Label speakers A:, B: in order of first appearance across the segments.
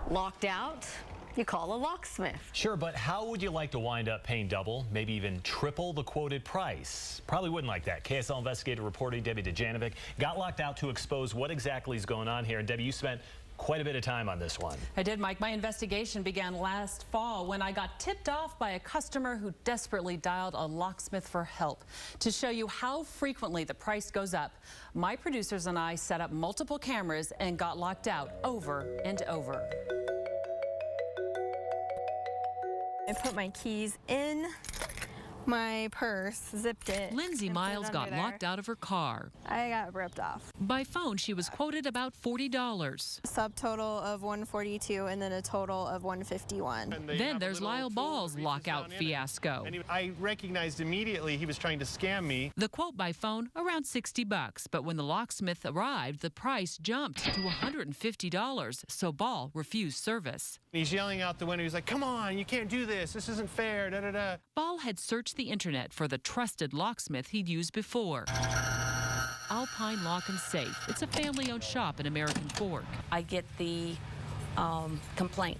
A: Locked out? You call a locksmith.
B: Sure, but how would you like to wind up paying double, maybe even triple the quoted price? Probably wouldn't like that. KSL investigative reporter Debbie Dejanovic got locked out to expose what exactly is going on here. And Debbie, you spent quite a bit of time on this one.
C: I did, Mike. My investigation began last fall when I got tipped off by a customer who desperately dialed a locksmith for help. To show you how frequently the price goes up, my producers and I set up multiple cameras and got locked out over and over.
D: I put my keys in my purse, zipped it.
E: Lindsay Miles got locked out of her car.
D: I got ripped off.
E: By phone, she was quoted about $40.
D: Subtotal of $142 and then a total of $151.
E: Then there's Lyle Ball's lockout fiasco.
F: And I recognized immediately he was trying to scam me.
E: The quote by phone, around $60, but when the locksmith arrived, the price jumped to $150, so Ball refused service.
F: He's yelling out the window. He's like, "Come on, you can't do this. This isn't fair, da da da."
E: Ball had searched the internet for the trusted locksmith he'd used before. Alpine Lock and Safe. It's a family-owned shop in American Fork.
A: I get the complaint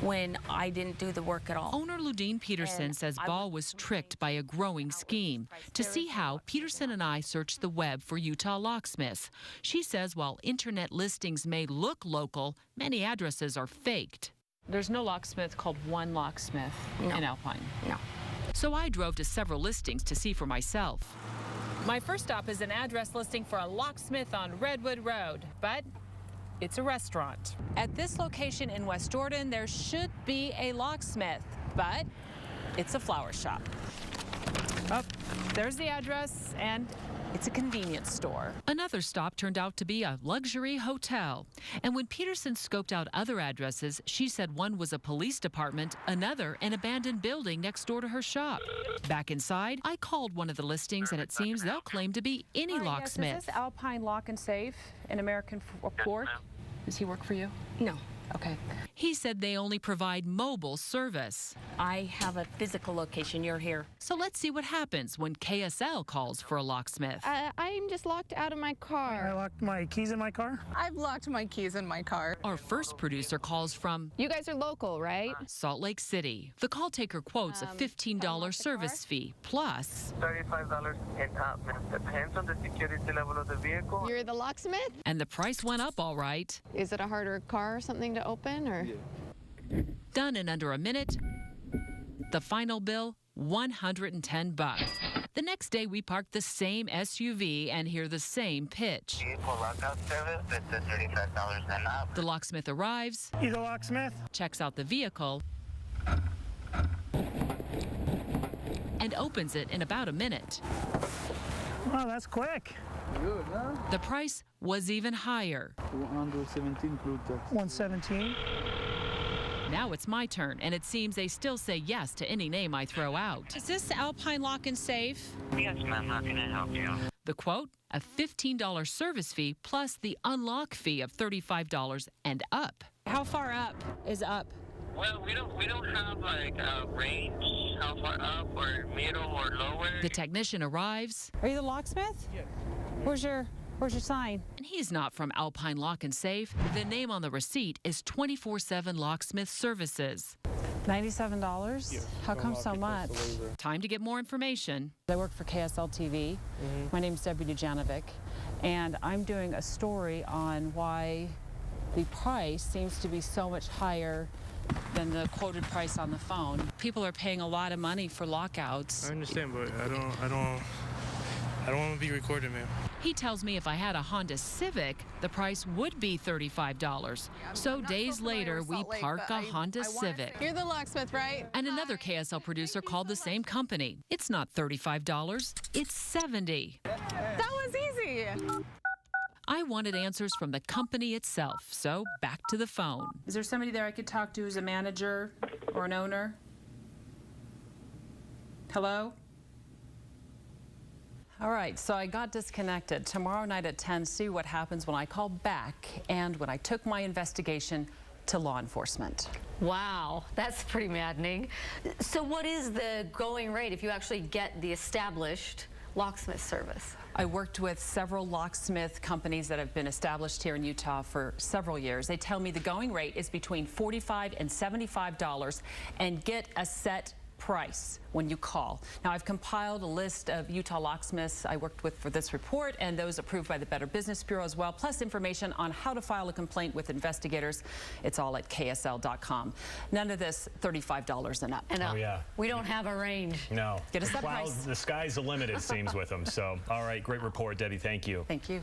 A: when I didn't do the work at all.
E: Owner Ludine Peterson says Ball was tricked by a growing scheme. To see how, Peterson and I searched the web for Utah locksmiths. She says while internet listings may look local, many addresses are faked.
C: There's no locksmith called One Locksmith in Alpine.
A: No.
E: So I drove to several listings to see for myself.
C: My first stop is an address listing for a locksmith on Redwood Road, but it's a restaurant. At this location in West Jordan, there should be a locksmith, but it's a flower shop. Oh, there's the address, and it's a convenience store.
E: Another stop turned out to be a luxury hotel. And when Peterson scoped out other addresses, she said one was a police department, another an abandoned building next door to her shop. Back inside, I called one of the listings, and it seems they'll claim to be any locksmith.
C: Yes, is this Alpine Lock and Safe in American Fork? Does he work for you?
A: No.
C: Okay.
E: He said they only provide mobile service.
A: I have a physical location. You're here.
E: So let's see what happens when KSL calls for a locksmith.
D: I'm just locked out of my car.
G: I locked my keys in my car?
H: I've locked my keys in my car.
E: Our first producer calls from
D: You guys are local, right?
E: Salt Lake City. The call taker quotes a $15 service fee plus
I: $35 in top. Depends on the security level of the vehicle.
D: You're the locksmith?
E: and the price went up all right.
D: Is it a harder car or something to open, or?
I: Yeah.
E: Done in under a minute. The final bill, $110. The next day, we parked the same SUV and hear the same pitch.
I: Vehicle lockout service, it's $35 and up.
E: The locksmith arrives,
G: You the locksmith?
E: checks out the vehicle, and opens it in about a minute.
G: Wow, that's quick.
I: Good, huh?
E: The price was even higher.
I: 117 include tax.
G: 117.
E: Now it's my turn, and it seems they still say yes to any name I throw out.
C: Is this Alpine Lock and Safe?
I: Yes, ma'am. How can I help you?
E: The quote, a $15 service fee plus the unlock fee of $35 and up.
C: How far up is up?
I: Well, we don't have like a range, how far up or middle or lower.
E: The technician arrives,
C: Are you the locksmith?
I: Yes.
C: Where's your sign?
E: and he's not from Alpine Lock and Safe. The name on the receipt is 24/7 Locksmith Services.
C: $97?
I: Yes.
C: How come so much?
E: Time to get more information.
C: I work for KSL TV. My name's Debbie Dejanovic, and I'm doing a story on why the price seems to be so much higher than the quoted price on the phone. People are paying a lot of money for lockouts.
J: I understand, but I don't want to be recorded, man.
E: He tells me if I had a Honda Civic, the price would be $35. So days later, we park a Honda Civic.
D: You're the locksmith, right?
E: And another KSL producer called the same company. It's not $35, it's $70.
D: That was easy.
E: I wanted answers from the company itself, so back to the phone.
C: Is there somebody there I could talk to who's a manager or an owner? Hello? All right, so I got disconnected. Tomorrow night at 10, see what happens when I call back and when I took my investigation to law enforcement.
A: Wow, that's pretty maddening. So what is the going rate if you actually get the established
K: locksmith service?
C: I worked with several locksmith companies that have been established here in Utah for several years. They tell me the going rate is between $45 and $75 and get a set price when you call. Now, I've compiled a list of Utah locksmiths I worked with for this report and those approved by the Better Business Bureau as well, plus information on how to file a complaint with investigators. It's all at KSL.com. None of this $35 and up.
B: Oh, yeah.
K: We don't have a range.
B: No.
C: Get a set price.
B: The sky's the limit, it seems, with them. So, all right, great report, Debbie. Thank you.
C: Thank you.